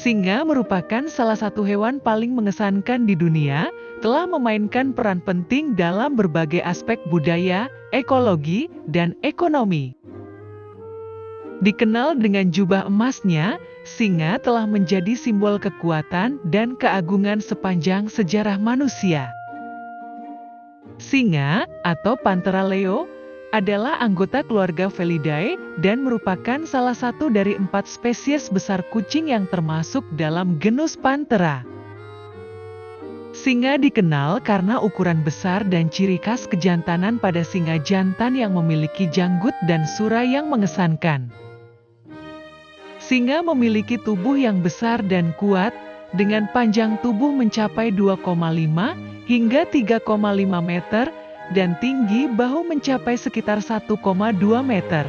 Singa merupakan salah satu hewan paling mengesankan di dunia, telah memainkan peran penting dalam berbagai aspek budaya, ekologi, dan ekonomi. Dikenal dengan jubah emasnya, singa telah menjadi simbol kekuatan dan keagungan sepanjang sejarah manusia. Singa, atau Panthera leo, adalah anggota keluarga Felidae dan merupakan salah satu dari 4 spesies besar kucing yang termasuk dalam genus Panthera. Singa dikenal karena ukuran besar dan ciri khas kejantanan pada singa jantan yang memiliki janggut dan surai yang mengesankan. Singa memiliki tubuh yang besar dan kuat, dengan panjang tubuh mencapai 2,5 hingga 3,5 meter, dan tinggi bahu mencapai sekitar 1,2 meter.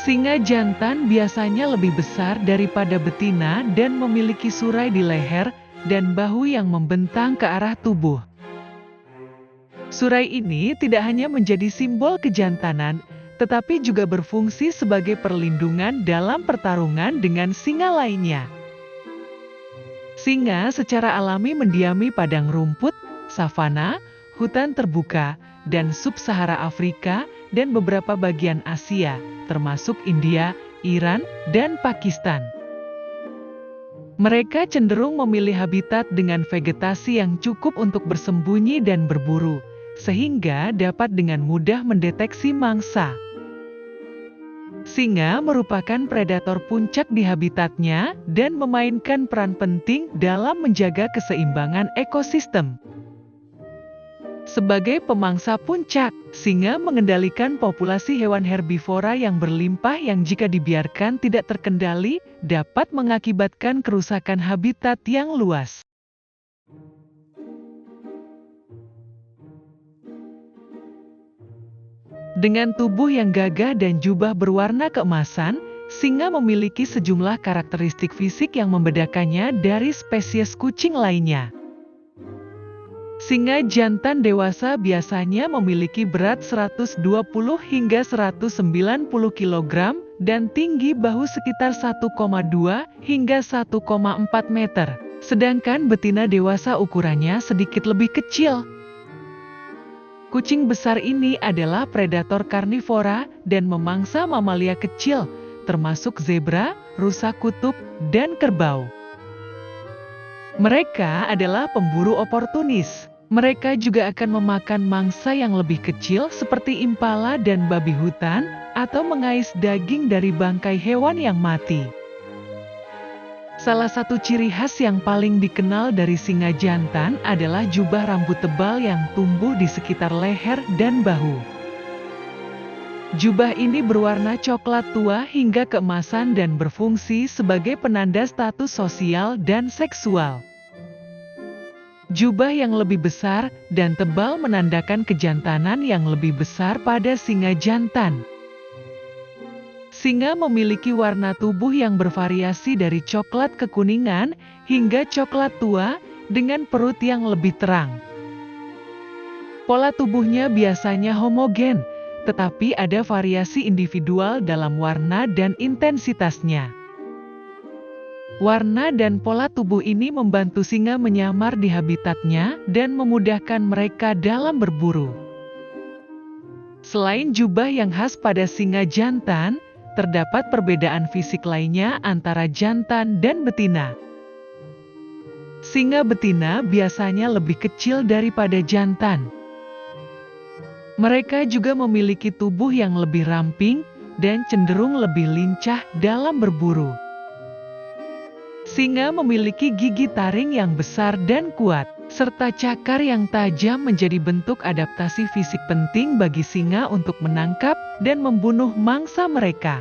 Singa jantan biasanya lebih besar daripada betina dan memiliki surai di leher dan bahu yang membentang ke arah tubuh. Surai ini tidak hanya menjadi simbol kejantanan, tetapi juga berfungsi sebagai perlindungan dalam pertarungan dengan singa lainnya. Singa secara alami mendiami padang rumput, savana, hutan terbuka, dan sub-Sahara Afrika, dan beberapa bagian Asia, termasuk India, Iran, dan Pakistan. Mereka cenderung memilih habitat dengan vegetasi yang cukup untuk bersembunyi dan berburu, sehingga dapat dengan mudah mendeteksi mangsa. Singa merupakan predator puncak di habitatnya dan memainkan peran penting dalam menjaga keseimbangan ekosistem. Sebagai pemangsa puncak, singa mengendalikan populasi hewan herbivora yang berlimpah yang jika dibiarkan tidak terkendali, dapat mengakibatkan kerusakan habitat yang luas. Dengan tubuh yang gagah dan jubah berwarna keemasan, singa memiliki sejumlah karakteristik fisik yang membedakannya dari spesies kucing lainnya. Singa jantan dewasa biasanya memiliki berat 120 hingga 190 kg dan tinggi bahu sekitar 1,2 hingga 1,4 meter. Sedangkan betina dewasa ukurannya sedikit lebih kecil. Kucing besar ini adalah predator karnivora dan memangsa mamalia kecil, termasuk zebra, rusa kutub, dan kerbau. Mereka adalah pemburu oportunis. Mereka juga akan memakan mangsa yang lebih kecil seperti impala dan babi hutan, atau mengais daging dari bangkai hewan yang mati. Salah satu ciri khas yang paling dikenal dari singa jantan adalah jubah rambut tebal yang tumbuh di sekitar leher dan bahu. Jubah ini berwarna coklat tua hingga keemasan dan berfungsi sebagai penanda status sosial dan seksual. Jubah yang lebih besar dan tebal menandakan kejantanan yang lebih besar pada singa jantan. Singa memiliki warna tubuh yang bervariasi dari coklat kekuningan hingga coklat tua dengan perut yang lebih terang. Pola tubuhnya biasanya homogen, tetapi ada variasi individual dalam warna dan intensitasnya. Warna dan pola tubuh ini membantu singa menyamar di habitatnya dan memudahkan mereka dalam berburu. Selain jubah yang khas pada singa jantan, terdapat perbedaan fisik lainnya antara jantan dan betina. Singa betina biasanya lebih kecil daripada jantan. Mereka juga memiliki tubuh yang lebih ramping dan cenderung lebih lincah dalam berburu. Singa memiliki gigi taring yang besar dan kuat, serta cakar yang tajam menjadi bentuk adaptasi fisik penting bagi singa untuk menangkap dan membunuh mangsa mereka.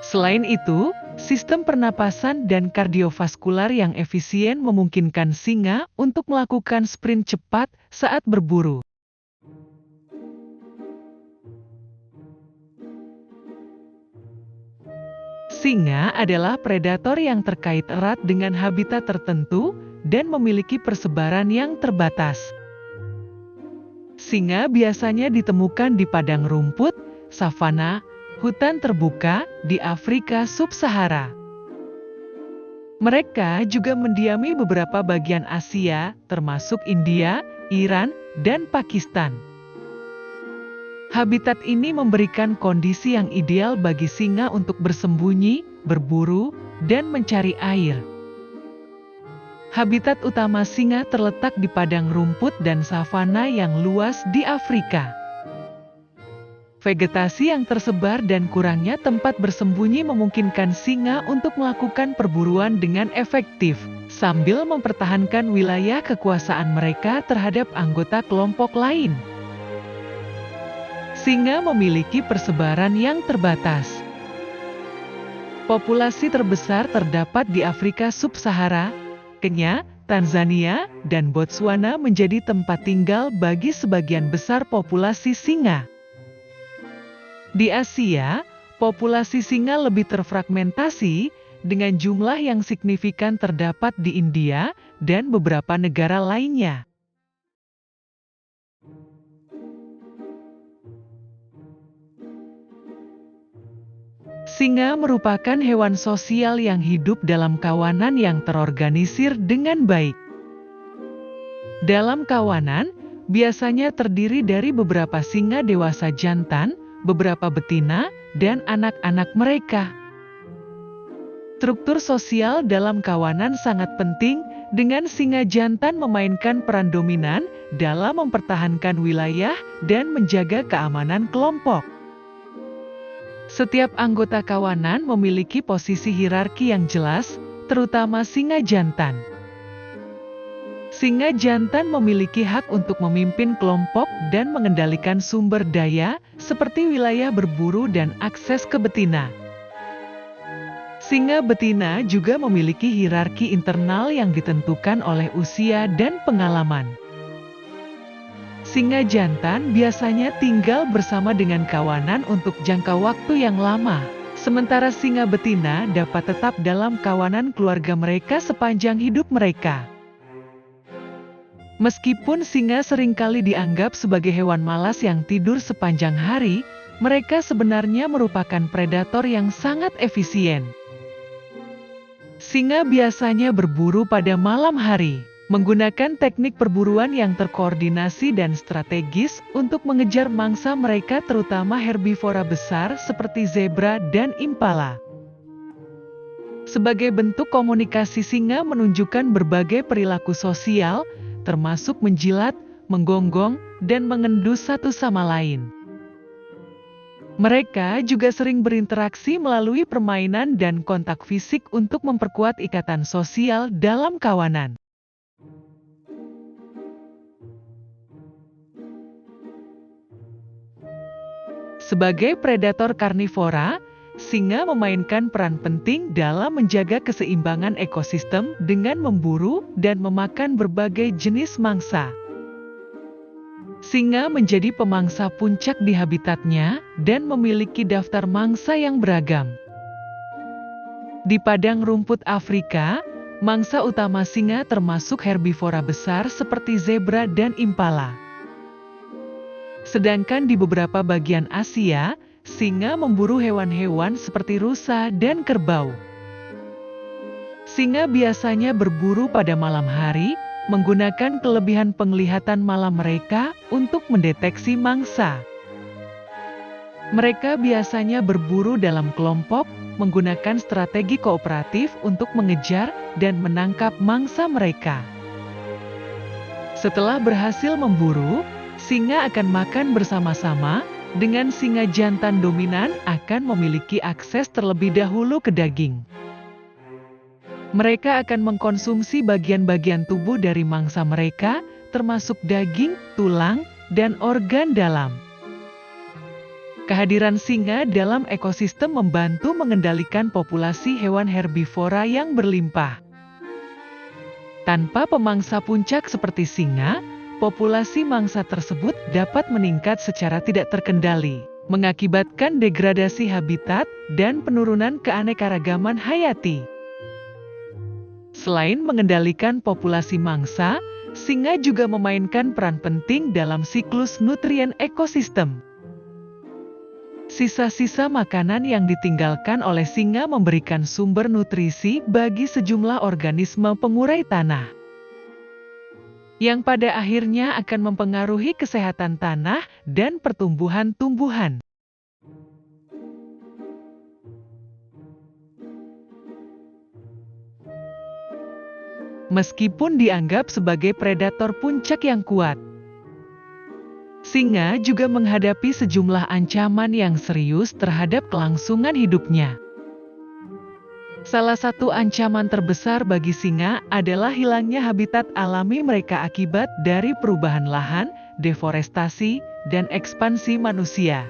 Selain itu, sistem pernapasan dan kardiovaskular yang efisien memungkinkan singa untuk melakukan sprint cepat saat berburu. Singa adalah predator yang terkait erat dengan habitat tertentu dan memiliki persebaran yang terbatas. Singa biasanya ditemukan di padang rumput, savana, hutan terbuka di Afrika sub-Sahara. Mereka juga mendiami beberapa bagian Asia, termasuk India, Iran, dan Pakistan. Habitat ini memberikan kondisi yang ideal bagi singa untuk bersembunyi, berburu, dan mencari air. Habitat utama singa terletak di padang rumput dan savana yang luas di Afrika. Vegetasi yang tersebar dan kurangnya tempat bersembunyi memungkinkan singa untuk melakukan perburuan dengan efektif, sambil mempertahankan wilayah kekuasaan mereka terhadap anggota kelompok lain. Singa memiliki persebaran yang terbatas. Populasi terbesar terdapat di Afrika Sub-Sahara, Kenya, Tanzania, dan Botswana menjadi tempat tinggal bagi sebagian besar populasi singa. Di Asia, populasi singa lebih terfragmentasi, dengan jumlah yang signifikan terdapat di India dan beberapa negara lainnya. Singa merupakan hewan sosial yang hidup dalam kawanan yang terorganisir dengan baik. Dalam kawanan, biasanya terdiri dari beberapa singa dewasa jantan, beberapa betina, dan anak-anak mereka. Struktur sosial dalam kawanan sangat penting, dengan singa jantan memainkan peran dominan dalam mempertahankan wilayah dan menjaga keamanan kelompok. Setiap anggota kawanan memiliki posisi hierarki yang jelas, terutama singa jantan. Singa jantan memiliki hak untuk memimpin kelompok dan mengendalikan sumber daya, seperti wilayah berburu dan akses ke betina. Singa betina juga memiliki hierarki internal yang ditentukan oleh usia dan pengalaman. Singa jantan biasanya tinggal bersama dengan kawanan untuk jangka waktu yang lama, sementara singa betina dapat tetap dalam kawanan keluarga mereka sepanjang hidup mereka. Meskipun singa seringkali dianggap sebagai hewan malas yang tidur sepanjang hari, mereka sebenarnya merupakan predator yang sangat efisien. Singa biasanya berburu pada malam hari, menggunakan teknik perburuan yang terkoordinasi dan strategis untuk mengejar mangsa mereka, terutama herbivora besar seperti zebra dan impala. Sebagai bentuk komunikasi, singa menunjukkan berbagai perilaku sosial, termasuk menjilat, menggonggong, dan mengendus satu sama lain. Mereka juga sering berinteraksi melalui permainan dan kontak fisik untuk memperkuat ikatan sosial dalam kawanan. Sebagai predator karnivora, singa memainkan peran penting dalam menjaga keseimbangan ekosistem dengan memburu dan memakan berbagai jenis mangsa. Singa menjadi pemangsa puncak di habitatnya dan memiliki daftar mangsa yang beragam. Di padang rumput Afrika, mangsa utama singa termasuk herbivora besar seperti zebra dan impala. Sedangkan di beberapa bagian Asia, singa memburu hewan-hewan seperti rusa dan kerbau. Singa biasanya berburu pada malam hari, menggunakan kelebihan penglihatan malam mereka untuk mendeteksi mangsa. Mereka biasanya berburu dalam kelompok, menggunakan strategi kooperatif untuk mengejar dan menangkap mangsa mereka. Setelah berhasil memburu, singa akan makan bersama-sama, dengan singa jantan dominan akan memiliki akses terlebih dahulu ke daging. Mereka akan mengkonsumsi bagian-bagian tubuh dari mangsa mereka, termasuk daging, tulang, dan organ dalam. Kehadiran singa dalam ekosistem membantu mengendalikan populasi hewan herbivora yang berlimpah. Tanpa pemangsa puncak seperti singa, populasi mangsa tersebut dapat meningkat secara tidak terkendali, mengakibatkan degradasi habitat dan penurunan keanekaragaman hayati. Selain mengendalikan populasi mangsa, singa juga memainkan peran penting dalam siklus nutrien ekosistem. Sisa-sisa makanan yang ditinggalkan oleh singa memberikan sumber nutrisi bagi sejumlah organisme pengurai tanah, yang pada akhirnya akan mempengaruhi kesehatan tanah dan pertumbuhan tumbuhan. Meskipun dianggap sebagai predator puncak yang kuat, singa juga menghadapi sejumlah ancaman yang serius terhadap kelangsungan hidupnya. Salah satu ancaman terbesar bagi singa adalah hilangnya habitat alami mereka akibat dari perubahan lahan, deforestasi, dan ekspansi manusia.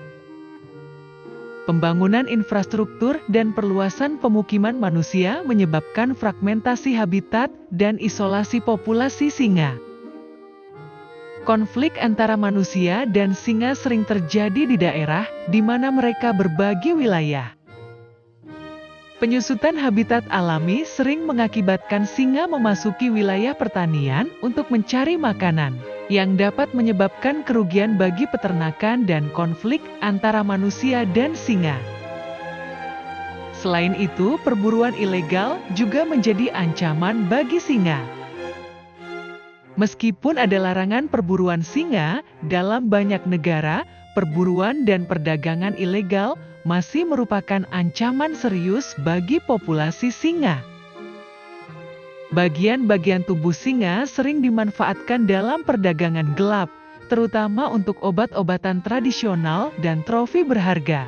Pembangunan infrastruktur dan perluasan pemukiman manusia menyebabkan fragmentasi habitat dan isolasi populasi singa. Konflik antara manusia dan singa sering terjadi di daerah di mana mereka berbagi wilayah. Penyusutan habitat alami sering mengakibatkan singa memasuki wilayah pertanian untuk mencari makanan, yang dapat menyebabkan kerugian bagi peternakan dan konflik antara manusia dan singa. Selain itu, perburuan ilegal juga menjadi ancaman bagi singa. Meskipun ada larangan perburuan singa, dalam banyak negara, perburuan dan perdagangan ilegal masih merupakan ancaman serius bagi populasi singa. Bagian-bagian tubuh singa sering dimanfaatkan dalam perdagangan gelap, terutama untuk obat-obatan tradisional dan trofi berharga.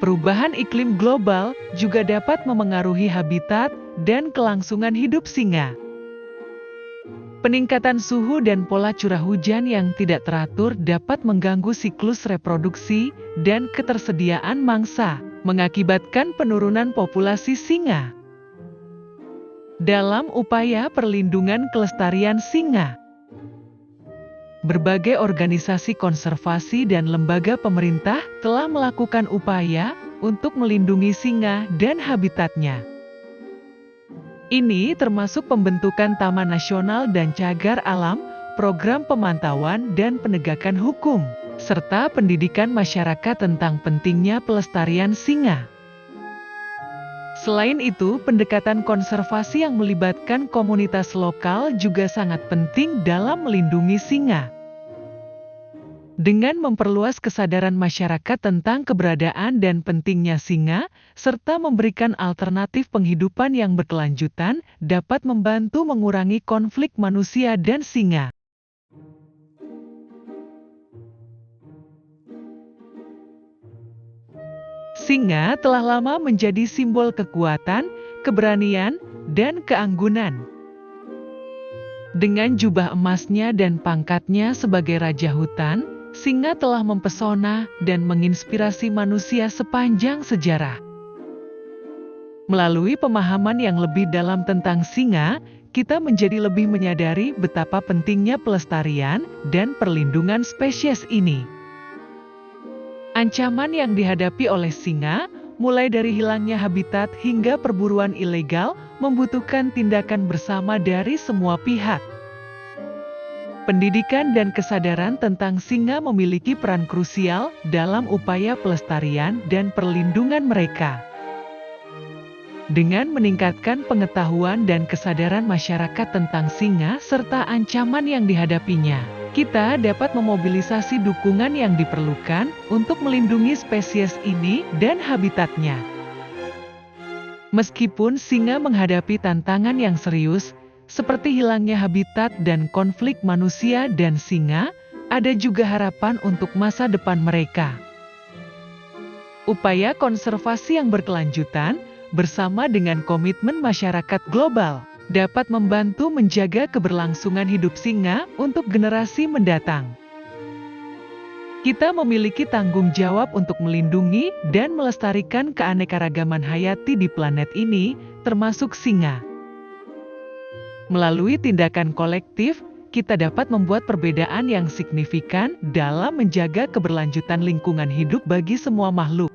Perubahan iklim global juga dapat memengaruhi habitat dan kelangsungan hidup singa. Peningkatan suhu dan pola curah hujan yang tidak teratur dapat mengganggu siklus reproduksi dan ketersediaan mangsa, mengakibatkan penurunan populasi singa. Dalam upaya perlindungan kelestarian singa, berbagai organisasi konservasi dan lembaga pemerintah telah melakukan upaya untuk melindungi singa dan habitatnya. Ini termasuk pembentukan Taman Nasional dan Cagar Alam, program pemantauan dan penegakan hukum, serta pendidikan masyarakat tentang pentingnya pelestarian singa. Selain itu, pendekatan konservasi yang melibatkan komunitas lokal juga sangat penting dalam melindungi singa. Dengan memperluas kesadaran masyarakat tentang keberadaan dan pentingnya singa, serta memberikan alternatif penghidupan yang berkelanjutan, dapat membantu mengurangi konflik manusia dan singa. Singa telah lama menjadi simbol kekuatan, keberanian, dan keanggunan. Dengan jubah emasnya dan pangkatnya sebagai raja hutan, singa telah mempesona dan menginspirasi manusia sepanjang sejarah. Melalui pemahaman yang lebih dalam tentang singa, kita menjadi lebih menyadari betapa pentingnya pelestarian dan perlindungan spesies ini. Ancaman yang dihadapi oleh singa, mulai dari hilangnya habitat hingga perburuan ilegal, membutuhkan tindakan bersama dari semua pihak. Pendidikan dan kesadaran tentang singa memiliki peran krusial dalam upaya pelestarian dan perlindungan mereka. Dengan meningkatkan pengetahuan dan kesadaran masyarakat tentang singa serta ancaman yang dihadapinya, kita dapat memobilisasi dukungan yang diperlukan untuk melindungi spesies ini dan habitatnya. Meskipun singa menghadapi tantangan yang serius, seperti hilangnya habitat dan konflik manusia dan singa, ada juga harapan untuk masa depan mereka. Upaya konservasi yang berkelanjutan, bersama dengan komitmen masyarakat global, dapat membantu menjaga keberlangsungan hidup singa untuk generasi mendatang. Kita memiliki tanggung jawab untuk melindungi dan melestarikan keanekaragaman hayati di planet ini, termasuk singa. Melalui tindakan kolektif, kita dapat membuat perbedaan yang signifikan dalam menjaga keberlanjutan lingkungan hidup bagi semua makhluk.